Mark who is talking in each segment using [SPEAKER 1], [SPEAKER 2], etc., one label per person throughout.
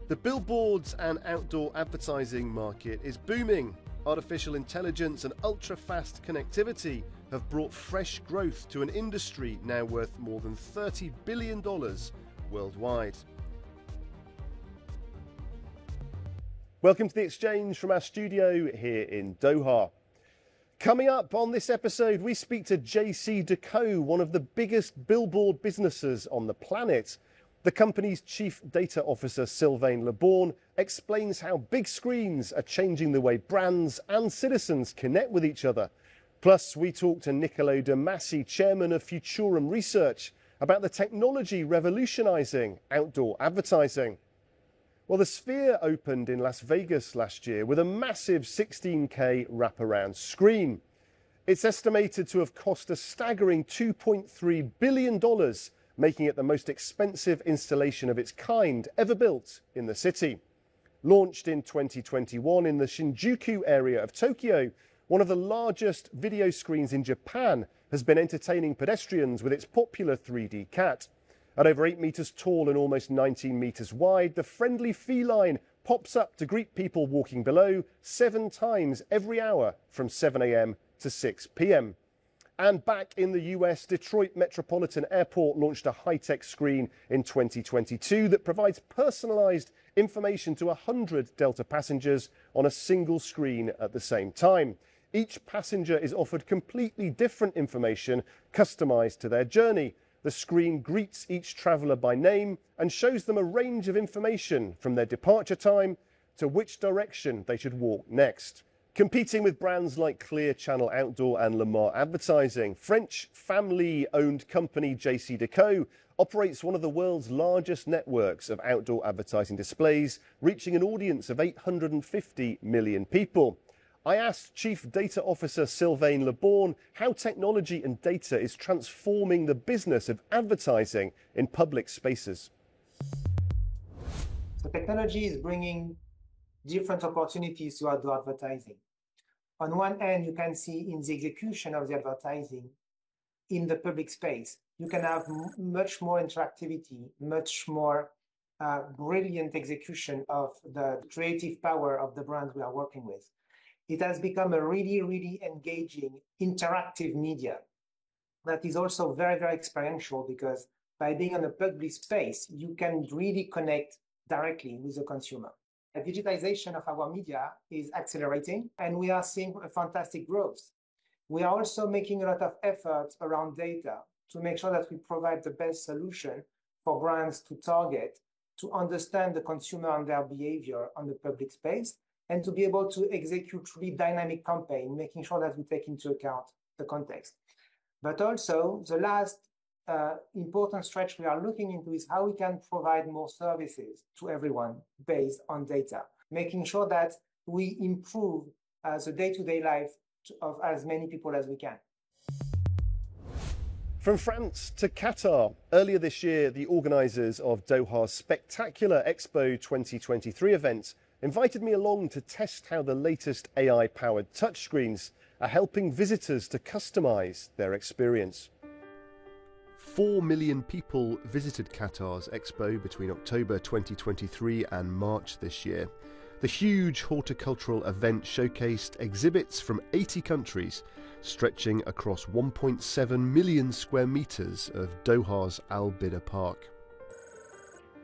[SPEAKER 1] The billboards and outdoor advertising market is booming. Artificial intelligence and ultra-fast connectivity have brought fresh growth to an industry now worth more than $30 billion worldwide. Welcome to The Exchange from our studio here in Doha. Coming up on this episode, we speak to JCDecaux, one of the biggest billboard businesses on the planet. The company's Chief Data Officer, Sylvain Leborn, explains how big screens are changing the way brands and citizens connect with each other. Plus, we talk to Niccolo De Masi, Chairman of Futurum Research, about the technology revolutionising outdoor advertising. Well, the Sphere opened in Las Vegas last year with a massive 16K wraparound screen. It's estimated to have cost a staggering $2.3 billion, making it the most expensive installation of its kind ever built in the city. Launched in 2021 in the Shinjuku area of Tokyo, one of the largest video screens in Japan has been entertaining pedestrians with its popular 3D cat. At over 8 meters tall and almost 19 meters wide, the friendly feline pops up to greet people walking below 7 times every hour from 7 a.m. to 6 p.m. And back in the US, Detroit Metropolitan Airport launched a high-tech screen in 2022 that provides personalized information to 100 Delta passengers on a single screen at the same time. Each passenger is offered completely different information customized to their journey. The screen greets each traveler by name and shows them a range of information from their departure time to which direction they should walk next. Competing with brands like Clear Channel Outdoor and Lamar Advertising, French family-owned company JCDecaux operates one of the world's largest networks of outdoor advertising displays, reaching an audience of 850 million people. I asked Chief Data Officer Sylvain Leborn how technology and data is transforming the business of advertising in public spaces.
[SPEAKER 2] So technology is bringing different opportunities to outdoor advertising. On one end, you can see in the execution of the advertising in the public space, you can have much more interactivity, much more brilliant execution of the creative power of the brands we are working with. It has become a really, really engaging, interactive media that is also very, very experiential, because by being in a public space, you can really connect directly with the consumer. The digitization of our media is accelerating, and we are seeing a fantastic growth. We are also making a lot of efforts around data to make sure that we provide the best solution for brands to target, to understand the consumer and their behavior on the public space, and to be able to execute really dynamic campaign, making sure that we take into account the context. But also, the last important stretch we are looking into is how we can provide more services to everyone based on data, making sure that we improve the day-to-day life of as many people as we can.
[SPEAKER 1] From France to Qatar, earlier this year, the organisers of Doha's spectacular Expo 2023 event invited me along to test how the latest AI-powered touchscreens are helping visitors to customise their experience. 4 million people visited Qatar's Expo between October 2023 and March this year. The huge horticultural event showcased exhibits from 80 countries, stretching across 1.7 million square metres of Doha's Al Bida Park.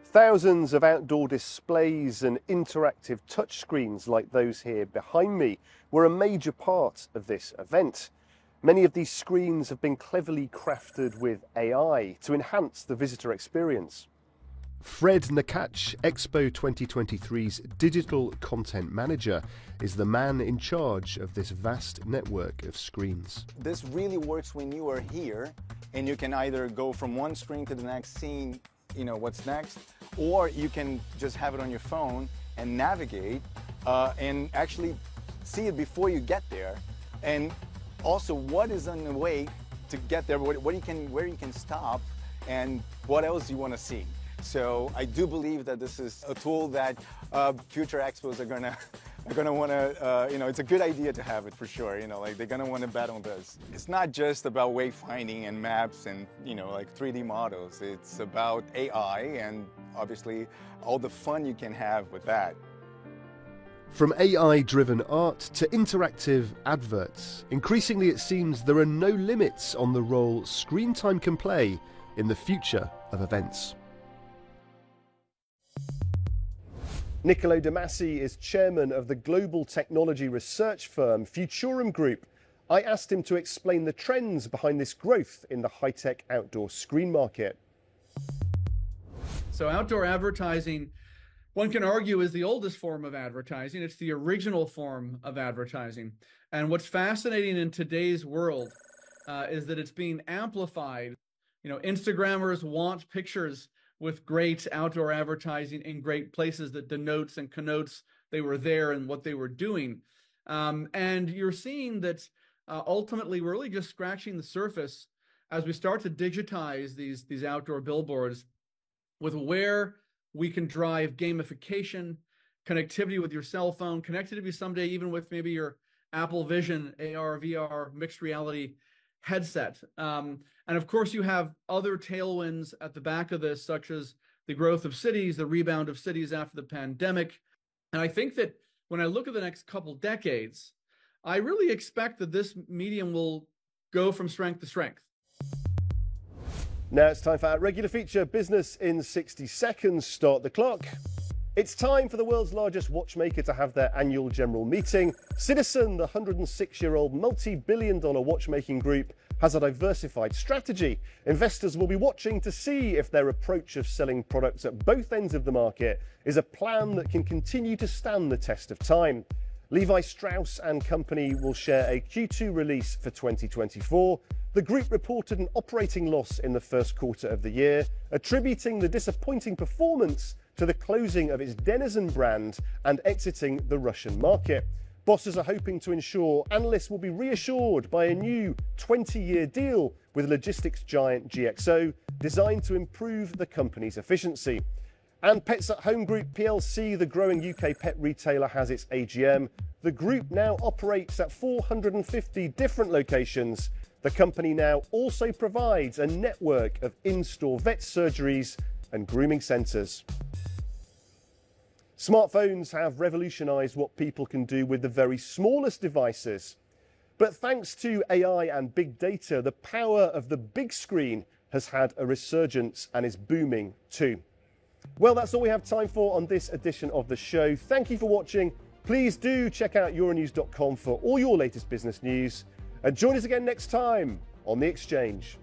[SPEAKER 1] Thousands of outdoor displays and interactive touchscreens like those here behind me were a major part of this event. Many of these screens have been cleverly crafted with AI to enhance the visitor experience. Fred Nakach, Expo 2023's digital content manager, is the man in charge of this vast network of screens.
[SPEAKER 3] This really works when you are here and you can either go from one screen to the next, seeing what's next, or you can just have it on your phone and navigate and actually see it before you get there, and also what is on the way to get there, where you can stop, and what else you want to see. So I do believe that this is a tool that future expos are gonna want to, it's a good idea to have it for sure. Like they're gonna want to bet on this. It's not just about wayfinding and maps and like 3D models. It's about AI and obviously all the fun you can have with that.
[SPEAKER 1] From AI-driven art to interactive adverts, increasingly it seems there are no limits on the role screen time can play in the future of events. Niccolo De Masi is chairman of the global technology research firm Futurum Group. I asked him to explain the trends behind this growth in the high-tech outdoor screen market.
[SPEAKER 4] So outdoor advertising, one can argue, is the oldest form of advertising. It's the original form of advertising. And what's fascinating in today's world is that it's being amplified. You know, Instagrammers want pictures with great outdoor advertising in great places that denotes and connotes they were there and what they were doing. And you're seeing that ultimately we're really just scratching the surface as we start to digitize these outdoor billboards with where we can drive gamification, connectivity with your cell phone, connectivity someday even with maybe your Apple Vision, AR, VR, mixed reality headset. And of course, you have other tailwinds at the back of this, such as the growth of cities, the rebound of cities after the pandemic. And I think that when I look at the next couple decades, I really expect that this medium will go from strength to strength.
[SPEAKER 1] Now it's time for our regular feature, Business in 60 Seconds. Start the clock. It's time for the world's largest watchmaker to have their annual general meeting. Citizen, the 106-year-old multi-billion-dollar watchmaking group, has a diversified strategy. Investors will be watching to see if their approach of selling products at both ends of the market is a plan that can continue to stand the test of time. Levi Strauss & Company will share a Q2 release for 2024. The group reported an operating loss in the first quarter of the year, attributing the disappointing performance to the closing of its Denizen brand and exiting the Russian market. Bosses are hoping to ensure analysts will be reassured by a new 20-year deal with logistics giant GXO, designed to improve the company's efficiency. And Pets at Home Group plc, the growing UK pet retailer, has its AGM. The group now operates at 450 different locations. The company now also provides a network of in-store vet surgeries and grooming centres. Smartphones have revolutionised what people can do with the very smallest devices. But thanks to AI and big data, the power of the big screen has had a resurgence and is booming too. Well, that's all we have time for on this edition of the show. Thank you for watching. Please do check out euronews.com for all your latest business news. And join us again next time on The Exchange.